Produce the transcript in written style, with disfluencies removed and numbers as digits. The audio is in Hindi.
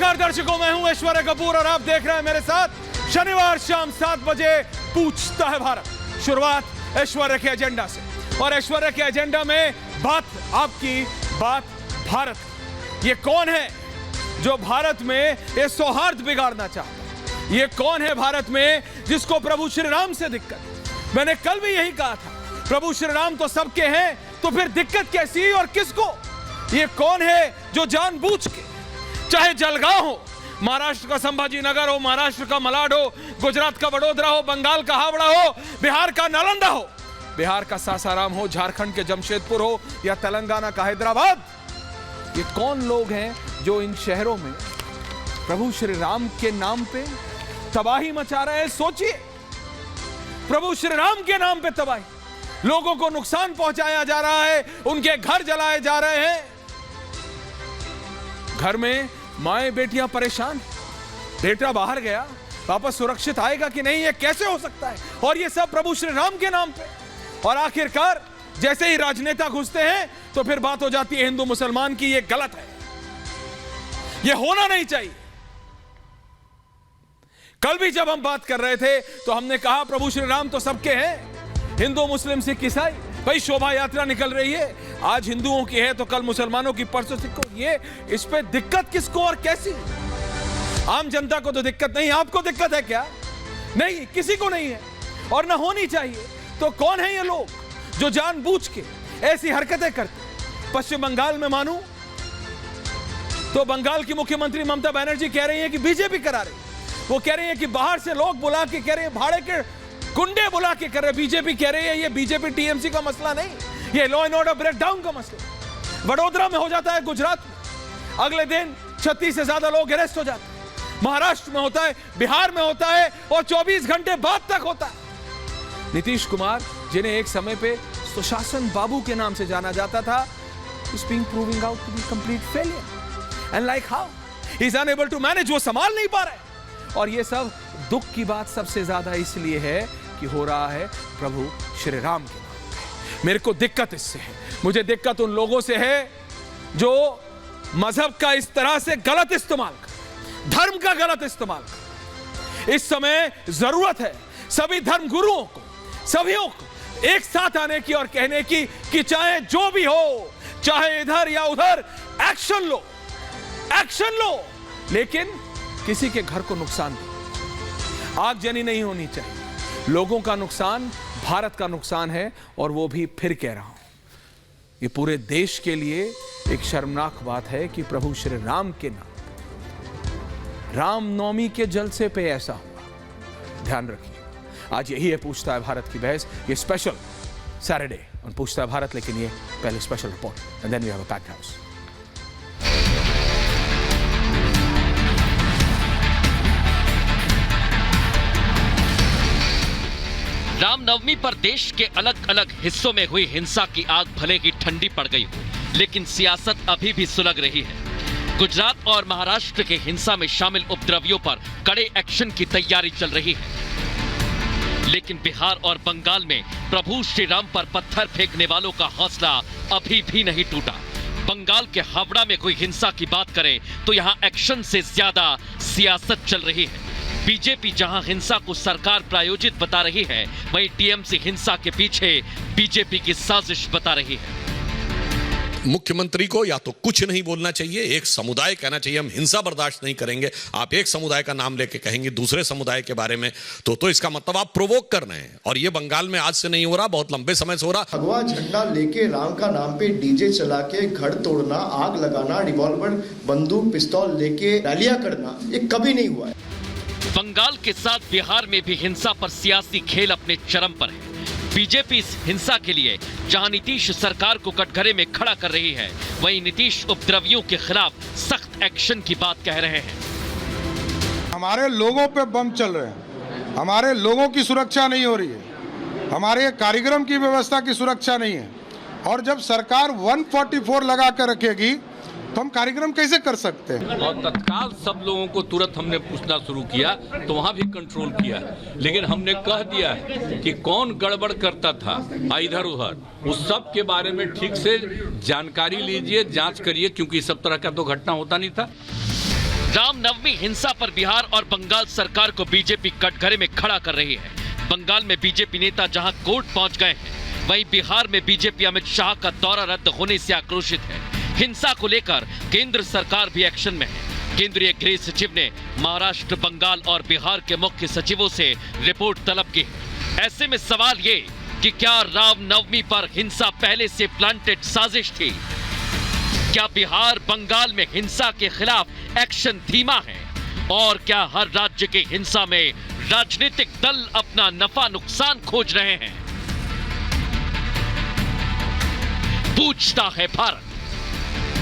नमस्कार दर्शकों, मैं हूं ऐश्वर्या कपूर और आप देख रहे हैं मेरे साथ शनिवार शाम 7 बजे पूछता है भारत। शुरुआत ऐश्वर्या के एजेंडा से, और ऐश्वर्या के एजेंडा में बात आपकी, बात भारत। ये कौन है जो भारत में ये सौहार्द बिगाड़ना चाहता है? ये कौन है भारत में जिसको प्रभु श्री राम से दिक्कत? मैंने कल भी यही कहा था, प्रभु श्री राम तो सबके हैं, तो फिर दिक्कत कैसी और किसको? ये कौन है जो जानबूझ के, चाहे जलगांव हो, महाराष्ट्र का संभाजी नगर हो, महाराष्ट्र का मलाड हो, गुजरात का वडोदरा हो, बंगाल का हावड़ा हो, बिहार का नालंदा हो, बिहार का सासाराम हो, झारखंड के जमशेदपुर हो या तेलंगाना का हैदराबाद, ये कौन लोग हैं जो इन शहरों में प्रभु श्री राम के नाम पे तबाही मचा रहे हैं? सोचिए, प्रभु श्री राम के नाम पे तबाही, लोगों को नुकसान पहुंचाया जा रहा है, उनके घर जलाए जा रहे हैं, घर में माएं बेटियां परेशान, बेटा बाहर गया वापस सुरक्षित आएगा कि नहीं, ये कैसे हो सकता है? और ये सब प्रभु श्री राम के नाम पे। और आखिरकार जैसे ही राजनेता घुसते हैं तो फिर बात हो जाती है हिंदू मुसलमान की। ये गलत है, ये होना नहीं चाहिए। कल भी जब हम बात कर रहे थे तो हमने कहा प्रभु श्री राम तो सबके हैं, हिंदू मुस्लिम सिख ईसाई, भाई शोभा यात्रा निकल रही है, आज हिंदुओं की है तो कल मुसलमानों की, परसों सिखों। ये इस पे दिक्कत किसको और कैसी? आम जनता को तो दिक्कत नहीं, आपको दिक्कत है क्या? नहीं, किसी को नहीं है और ना होनी चाहिए। तो कौन है ये लोग जो जानबूझ के ऐसी हरकतें करते? पश्चिम बंगाल में मानूं तो बंगाल की मुख्यमंत्री ममता बनर्जी कह रही है कि बीजेपी करा रही, वो कह रही है कि बाहर से लोग बुला के कह रहे हैं, भाड़े के गुंडे बुला के कर रहे। बीजेपी कह रही है ये बीजेपी टीएमसी का मसला नहीं, ये लॉ एंड ऑर्डर ब्रेकडाउन का मसला। वडोदरा में हो जाता है, गुजरात में अगले दिन 36 से ज्यादा लोग अरेस्ट हो जाते हैं, महाराष्ट्र में होता है, बिहार में होता है और 24 घंटे बाद तक होता है। नीतीश कुमार, जिन्हें एक समय पे सुशासन बाबू के नाम से जाना जाता था, is being proving out to be complete failure and like how he is unable to manage, वो संभाल नहीं पा रहे। और ये सब दुख की बात सबसे ज्यादा इसलिए है कि हो रहा है प्रभु श्री राम के नाम पे। मेरे को दिक्कत इससे है, मुझे दिक्कत उन लोगों से है जो मजहब का इस तरह से गलत इस्तेमाल कर, धर्म का गलत इस्तेमाल कर। इस समय जरूरत है सभी धर्म गुरुओं को, सभीयों को एक साथ आने की और कहने की कि चाहे जो भी हो, चाहे इधर या उधर, एक्शन लो, एक्शन लो, लेकिन किसी के घर को नुकसान नहीं, आगजनी नहीं होनी चाहिए। लोगों का नुकसान भारत का नुकसान है, और वो भी फिर कह रहा हूं, ये पूरे देश के लिए एक शर्मनाक बात है कि प्रभु श्री राम के नाम रामनवमी के जलसे पे ऐसा हुआ। ध्यान रखिए, आज यही है पूछता है भारत की बहस, ये स्पेशल सैटरडे और पूछता है भारत, लेकिन ये पहले special report and then we have a packed house. Ramnavami पर देश के अलग अलग हिस्सों में हुई हिंसा की आग भले ही ठंडी पड़ गई हो, लेकिन सियासत अभी भी सुलग रही है। गुजरात और महाराष्ट्र के हिंसा में शामिल उपद्रवियों पर कड़े एक्शन की तैयारी चल रही है, लेकिन बिहार और बंगाल में प्रभु श्री राम पर पत्थर फेंकने वालों का हौसला अभी भी नहीं टूटा। बंगाल के हावड़ा में कोई हिंसा की बात करें तो यहां एक्शन से ज्यादा सियासत चल रही है। बीजेपी जहां हिंसा को सरकार प्रायोजित बता रही है, वहीं टीएमसी हिंसा के पीछे बीजेपी की साजिश बता रही है। मुख्यमंत्री को या तो कुछ नहीं बोलना चाहिए, एक समुदाय कहना चाहिए हम हिंसा बर्दाश्त नहीं करेंगे। आप एक समुदाय का नाम लेके कहेंगे दूसरे समुदाय के बारे में, तो इसका मतलब आप प्रोवोक कर रहे हैं। और ये बंगाल में आज से नहीं हो रहा, बहुत लंबे समय से हो रहा। भगवा झंडा लेके राम का नाम पे डीजे चला के घर तोड़ना, आग लगाना, रिवॉल्वर, बंदूक, पिस्तौल लेके रैलियां करना, ये कभी नहीं हुआ है। बंगाल के साथ बिहार में भी हिंसा पर सियासी खेल अपने चरम पर है। बीजेपी इस हिंसा के लिए जहां नीतीश सरकार को कटघरे में खड़ा कर रही है, वहीं नीतीश उपद्रवियों के खिलाफ सख्त एक्शन की बात कह रहे हैं। हमारे लोगों पे बम चल रहे हैं, हमारे लोगों की सुरक्षा नहीं हो रही है, हमारे कार्यक्रम की व्यवस्था की सुरक्षा नहीं है, और जब सरकार 144 लगा कर रखेगी तो हम कार्यक्रम कैसे कर सकते हैं? और तत्काल सब लोगों को तुरंत हमने पूछना शुरू किया, तो वहाँ भी कंट्रोल किया, लेकिन हमने कह दिया कि कौन गड़बड़ करता था इधर उधर, उस सब के बारे में ठीक से जानकारी लीजिए, जांच करिए, क्योंकि सब तरह का तो घटना होता नहीं था। रामनवमी हिंसा पर बिहार और बंगाल सरकार को बीजेपी कटघरे में खड़ा कर रही है। बंगाल में बीजेपी नेता जहां कोर्ट पहुंच गए हैं, वहीं बिहार में बीजेपी अमित शाह का दौरा रद्द होने से आक्रोशित है। हिंसा को लेकर केंद्र सरकार भी एक्शन में है। केंद्रीय गृह सचिव ने महाराष्ट्र, बंगाल और बिहार के मुख्य सचिवों से रिपोर्ट तलब की है। ऐसे में सवाल ये कि क्या रामनवमी पर हिंसा पहले से प्लांटेड साजिश थी? क्या बिहार, बंगाल में हिंसा के खिलाफ एक्शन धीमा है? और क्या हर राज्य के हिंसा में राजनीतिक दल अपना नफा नुकसान खोज रहे हैं? पूछता है भारत।